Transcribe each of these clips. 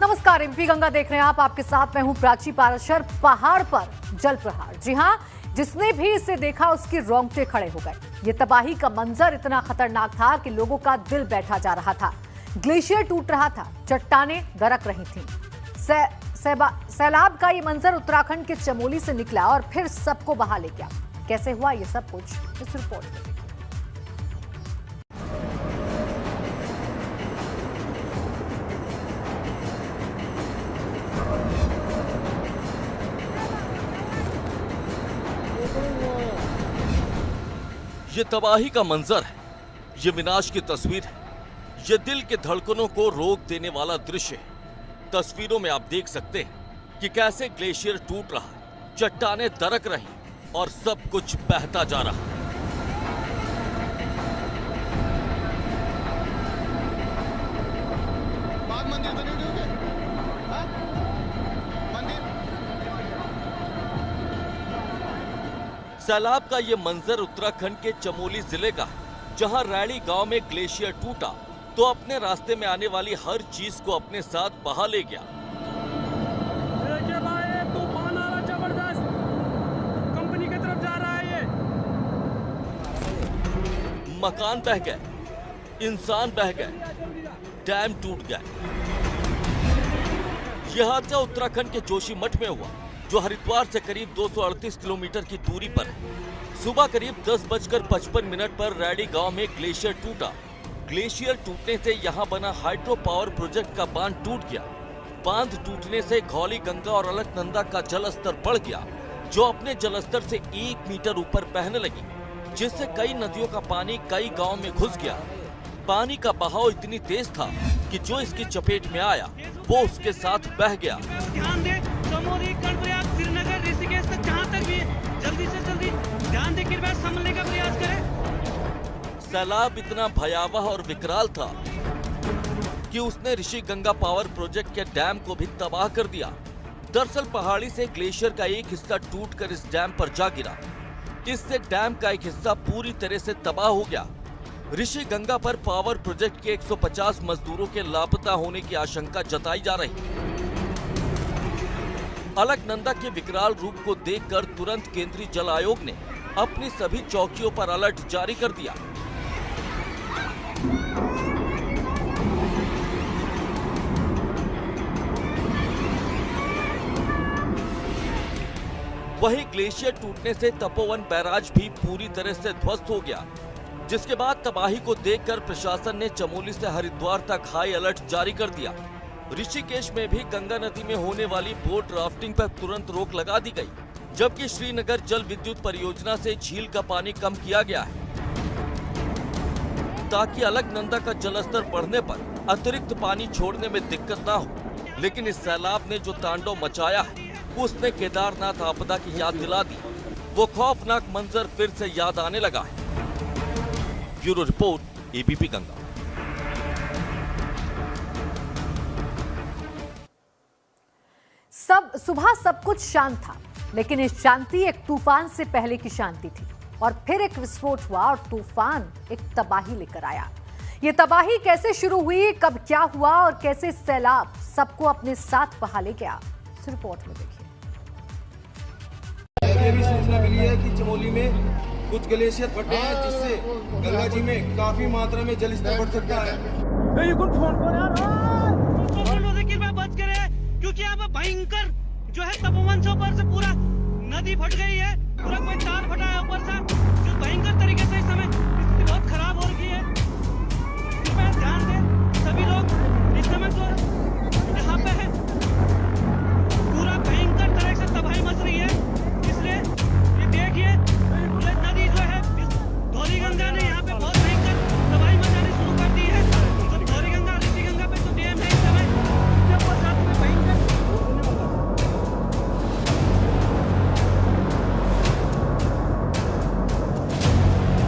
नमस्कार, एमपी गंगा देख रहे हैं आप। आपके साथ मैं हूं प्राची पाराशर। पहाड़ पर जल प्रहार, जी हां, जिसने भी इसे देखा उसके रोंगटे खड़े हो गए। ये तबाही का मंजर इतना खतरनाक था कि लोगों का दिल बैठा जा रहा था। ग्लेशियर टूट रहा था, चट्टानें दरक रही थीं। सैलाब का ये मंजर उत्तराखंड के चमोली से निकला और फिर सबको बहा ले गया। कैसे हुआ ये सब कुछ इस रिपोर्ट में देखिए। ये तबाही का मंजर है, ये विनाश की तस्वीर है, ये दिल के धड़कनों को रोक देने वाला दृश्य है। तस्वीरों में आप देख सकते हैं कि कैसे ग्लेशियर टूट रहा है, चट्टानें दरक रही और सब कुछ बहता जा रहा है। सैलाब का ये मंजर उत्तराखंड के चमोली जिले का है, जहां रैणी गांव में ग्लेशियर टूटा तो अपने रास्ते में आने वाली हर चीज को अपने साथ बहा ले गया। तूफान आ रहा जबरदस्त, कंपनी की तरफ जा रहा है ये। मकान बह गए, इंसान बह गए, डैम टूट गए। यह हादसा उत्तराखंड के जोशीमठ में हुआ, जो हरिद्वार से करीब 238 किलोमीटर की दूरी पर है। सुबह करीब 10:55 पर रैणी गांव में ग्लेशियर टूटा। ग्लेशियर टूटने से यहां बना हाइड्रो पावर प्रोजेक्ट का बांध टूट गया। बांध टूटने से धौली गंगा और अलकनंदा का जल स्तर बढ़ गया, जो अपने जलस्तर से 1 मीटर ऊपर बहने लगी, जिससे कई नदियों का पानी कई गांव में घुस गया। पानी का बहाव इतनी तेज था कि जो इसकी चपेट में आया वो उसके साथ बह गया। ध्यान दे, चमोली, कर्णप्रयाग, श्रीनगर, ऋषिकेश तक जहाँ तक भी जल्दी से जल्दी ध्यान दे, कृपया संभलने का प्रयास करें। सैलाब इतना भयावह और विकराल था कि उसने ऋषि गंगा पावर प्रोजेक्ट के डैम को भी तबाह कर दिया। दरअसल पहाड़ी से ग्लेशियर का एक हिस्सा टूटकर इस डैम पर जा गिरा। इससे डैम का एक हिस्सा पूरी तरह से तबाह हो गया। ऋषि गंगा पर पावर प्रोजेक्ट के 150 मजदूरों के लापता होने की आशंका जताई जा रही। अलकनंदा के विकराल रूप को देखकर तुरंत केंद्रीय जल आयोग ने अपनी सभी चौकियों पर अलर्ट जारी कर दिया। वहीं ग्लेशियर टूटने से तपोवन बैराज भी पूरी तरह से ध्वस्त हो गया, जिसके बाद तबाही को देखकर प्रशासन ने चमोली से हरिद्वार तक हाई अलर्ट जारी कर दिया। ऋषिकेश में भी गंगा नदी में होने वाली बोट राफ्टिंग पर तुरंत रोक लगा दी गई, जबकि श्रीनगर जल विद्युत परियोजना से झील का पानी कम किया गया है, ताकि अलकनंदा का जलस्तर बढ़ने पर अतिरिक्त पानी छोड़ने में दिक्कत ना हो। लेकिन इस सैलाब ने जो तांडव मचाया है, उसने केदारनाथ आपदा की याद दिला दी। वो खौफनाक मंजर फिर से याद आने लगा है। Bureau report, ABP Ganga. सुबह सब कुछ शांत था, लेकिन इस शांति एक तूफान से पहले की शांति थी। और फिर एक विस्फोट हुआ और तूफान एक तबाही लेकर आया। ये तबाही कैसे शुरू हुई, कब क्या हुआ और कैसे सैलाब सबको अपने साथ बहा ले गया, इस रिपोर्ट में देखिए। ये भी सूचना मिली है कि चमोली में कुछ ग्लेशियर फटे हैं, जिससे गंगा जी में काफी मात्रा में जल स्तर बढ़ सकता है। कृपया बच करे, क्योंकि यहाँ पे भयंकर जो है तपोवन से ऊपर से पूरा नदी फट गई है, पूरा कोई तार फटा है ऊपर से, जो भयंकर तरीके से इस समय स्थिति बहुत खराब हो रही है। कृपया ध्यान दें सभी लोग। इस समय जो यहाँ पे है पूरा भयंकर तरह से तबाही मच रही है, इसलिए ये देखिए नदी जो है धौली गंगा ने यहाँ पे बहुत भयंकर तबाही मचानी शुरू कर दी है। तो धौली गंगा, ऋषि गंगा पे जो डैम है इस समय उसके ऊपर साथ में भयंकर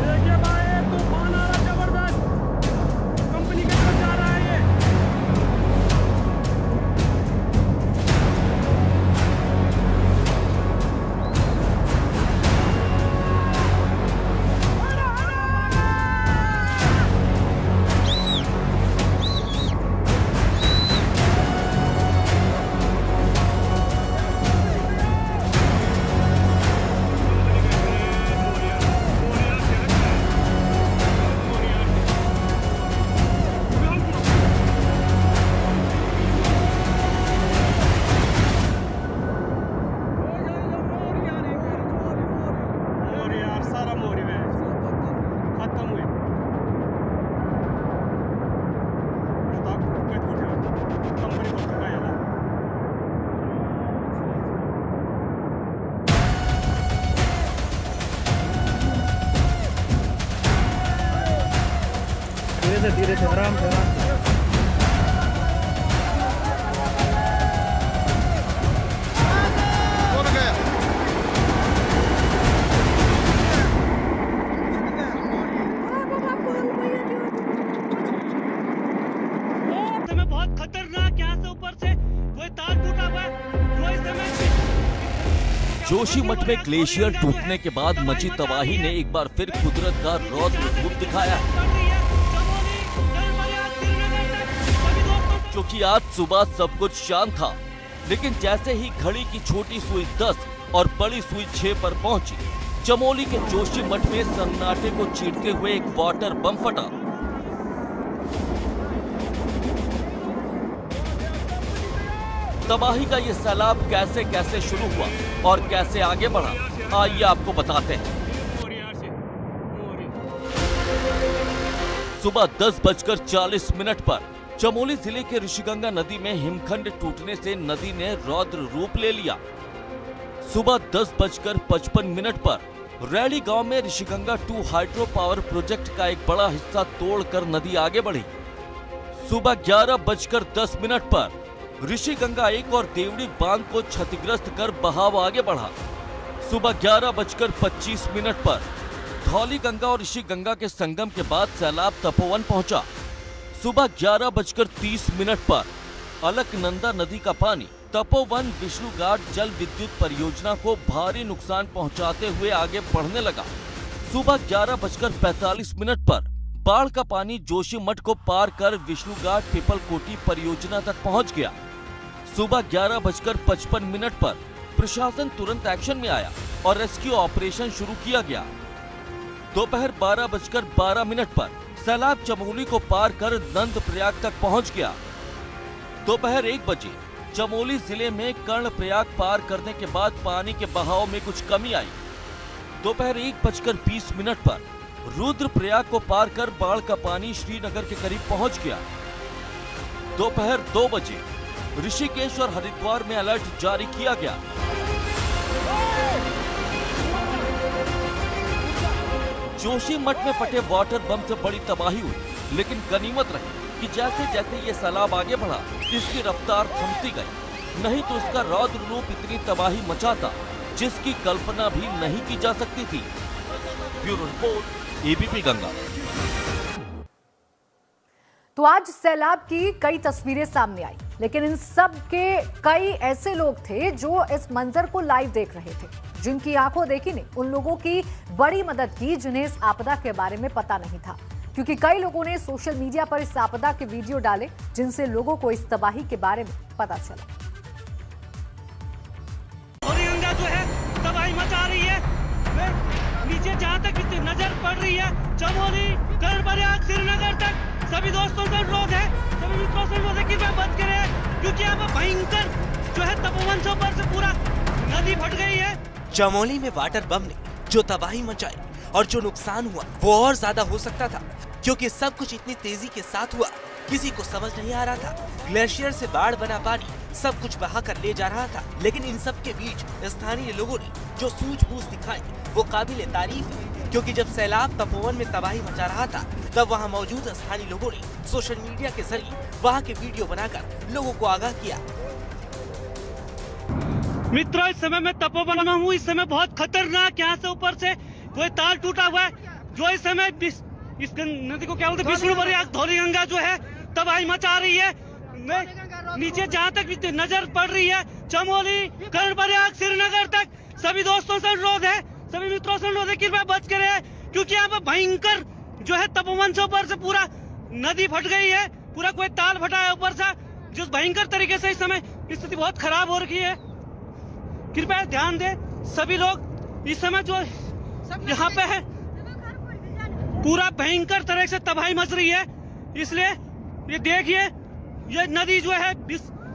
देखिए धीरे से आराम से बहुत खतरनाक, यहाँ से ऊपर से कोई तार टूटा हुआ है जो इस समय जोशीमठ में ग्लेशियर टूटने के बाद मची तबाही ने एक बार फिर कुदरत का रौद्र रूप दिखाया है। क्योंकि आज सुबह सब कुछ शांत था, लेकिन जैसे ही घड़ी की छोटी सुई 10 और बड़ी सुई 6 पर पहुंची, चमोली के जोशीमठ में सन्नाटे को चीरते हुए एक वाटर बम फटा। तबाही का ये सैलाब कैसे कैसे शुरू हुआ और कैसे आगे बढ़ा, आइए आपको बताते हैं। सुबह 10:40 पर चमोली जिले के ऋषिगंगा नदी में हिमखंड टूटने से नदी ने रौद्र रूप ले लिया। सुबह 10:55 पर रैली गांव में ऋषिगंगा 2 हाइड्रो पावर प्रोजेक्ट का एक बड़ा हिस्सा तोड़कर नदी आगे बढ़ी। सुबह 11:10 पर ऋषिगंगा 1 और देवड़ी बांध को क्षतिग्रस्त कर बहाव आगे बढ़ा। सुबह 11:25 पर धौली गंगा और ऋषिगंगा के संगम के बाद सैलाब तपोवन पहुंचा। सुबह 11:30 पर अलकनंदा नदी का पानी तपोवन विष्णुघाट जल विद्युत परियोजना को भारी नुकसान पहुंचाते हुए आगे बढ़ने लगा। सुबह 11:45 पर बाढ़ का पानी जोशीमठ को पार कर विष्णुघाट पीपलकोटी परियोजना तक पहुंच गया। सुबह 11:55 पर प्रशासन तुरंत एक्शन में आया और रेस्क्यू ऑपरेशन शुरू किया गया। दोपहर 12:12 पर सैलाब चमोली को पार कर नंदप्रयाग तक पहुंच गया। दोपहर 1 बजे चमोली जिले में कर्णप्रयाग पार करने के बाद पानी के बहाव में कुछ कमी आई। दोपहर 1:20 पर रुद्रप्रयाग को पार कर बाढ़ का पानी श्रीनगर के करीब पहुंच गया। दोपहर 2 बजे ऋषिकेश और हरिद्वार में अलर्ट जारी किया गया। जोशीमठ में फटे वाटर बम से बड़ी तबाही हुई, लेकिन गनीमत रही कि जैसे जैसे ये सैलाब आगे बढ़ा, इसकी रफ्तार थमती गई, नहीं तो इसका रौद्र रूप इतनी तबाही मचाता जिसकी कल्पना भी नहीं की जा सकती थी। Bureau report, ABP Ganga. तो आज सैलाब की कई तस्वीरें सामने आई, लेकिन इन सब के कई ऐसे लोग थे जो इस मंजर को लाइव देख रहे थे, जिनकी आंखों देखी ने उन लोगों की बड़ी मदद की जिन्हें इस आपदा के बारे में पता नहीं था, क्योंकि कई लोगों ने सोशल मीडिया पर इस आपदा के वीडियो डाले जिनसे लोगों को इस तबाही के बारे में पता चला। गंगा जो है तबाही मचा रही है, नीचे जहाँ तक नजर पड़ रही है, चमोली कर्णप्रयाग श्रीनगर तक सभी दोस्तों से अनुरोध है, सभी मित्रों से अनुरोध है कि बच के रहे, क्योंकि यहाँ पर भयंकर जो है तपोवन से ऊपर से पूरा नदी फट गई है। चमोली में वाटर बम ने जो तबाही मचाई और जो नुकसान हुआ वो और ज्यादा हो सकता था, क्योंकि सब कुछ इतनी तेजी के साथ हुआ किसी को समझ नहीं आ रहा था। ग्लेशियर से बाढ़ बना पानी सब कुछ बहा कर ले जा रहा था, लेकिन इन सब के बीच स्थानीय लोगों ने जो सूझबूझ दिखाई वो काबिल तारीफ है, क्योंकि जब सैलाब तपोवन में तबाही मचा रहा था तब वहां मौजूद स्थानीय लोगों ने सोशल मीडिया के जरिए वहां के वीडियो बनाकर लोगों को आगाह किया। मित्रों, इस समय मैं तपोवन में हूँ, इस समय बहुत खतरनाक, यहाँ से ऊपर से कोई तार टूटा हुआ है, जो इस समय इस नदी को क्या बोलते हैं, विष्णुप्रयाग धौली गंगा जो है तबाही मचा रही है। नीचे जहाँ तक नजर पड़ रही है, चमोली कर्णप्रयाग श्रीनगर तक सभी दोस्तों से अनुरोध है, सभी मित्रों से अनुरोध है कि बच के रहे, क्योंकि यहाँ पर भयंकर जो है तपोवन से ऊपर से पूरा नदी फट गई है, पूरा कोई ताल फटा है ऊपर से, जिस भयंकर तरीके से इस समय स्थिति बहुत खराब हो रखी है। कृपया ध्यान दें सभी लोग, इस समय जो यहाँ पे है पूरा भयंकर तरह से तबाही मच रही है, इसलिए ये देखिए ये नदी जो है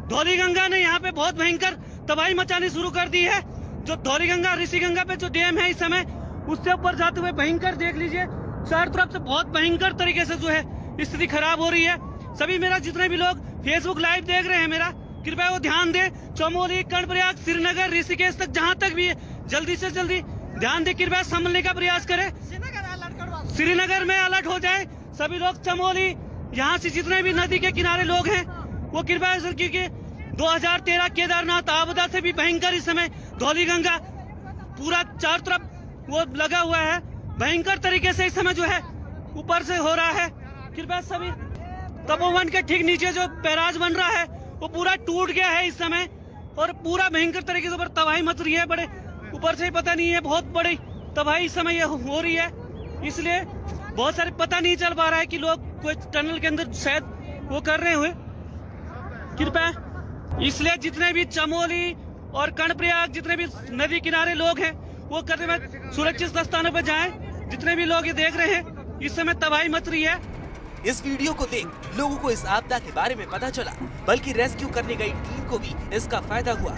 धौली गंगा ने यहाँ पे बहुत भयंकर तबाही मचानी शुरू कर दी है। जो धौली गंगा ऋषिगंगा पे जो डैम है इस समय उससे ऊपर जाते हुए भयंकर देख लीजिए, चारों तरफ से बहुत भयंकर तरीके से जो है स्थिति खराब हो रही है। सभी मेरा जितने भी लोग फेसबुक लाइव देख रहे हैं मेरा, कृपया वो ध्यान दें, चमोली कर्णप्रयाग श्रीनगर ऋषिकेश तक जहाँ तक भी है जल्दी से जल्दी ध्यान दें, कृपया संभलने का प्रयास करें। श्रीनगर में अलर्ट हो जाए, सभी लोग चमोली यहाँ से जितने भी नदी के किनारे लोग हैं वो कृपया सर, क्योंकि 2013 केदारनाथ आपदा से भी भयंकर इस समय धौलीगंगा पूरा चारों तरफ वो लगा हुआ है, भयंकर तरीके से इस समय जो है ऊपर से हो रहा है। कृपया सभी तपोवन के ठीक नीचे जो बैराज बन रहा है वो पूरा टूट गया है इस समय और पूरा भयंकर तरीके से ऊपर तबाही मच रही है। बड़े ऊपर से ही पता नहीं है, बहुत बड़ी तबाही इस समय ये हो रही है, इसलिए बहुत सारे पता नहीं चल पा रहा है कि लोग कोई टनल के अंदर शायद वो कर रहे हुए। कृपया इसलिए जितने भी चमोली और कर्णप्रयाग जितने भी नदी किनारे लोग हैं वो करने में सुरक्षित स्थानों पर जाएं। जितने भी लोग ये देख रहे हैं इस समय तबाही मच रही है। इस वीडियो को देख लोगों को इस आपदा के बारे में पता चला, बल्कि रेस्क्यू करने गई टीम को भी इसका फायदा हुआ।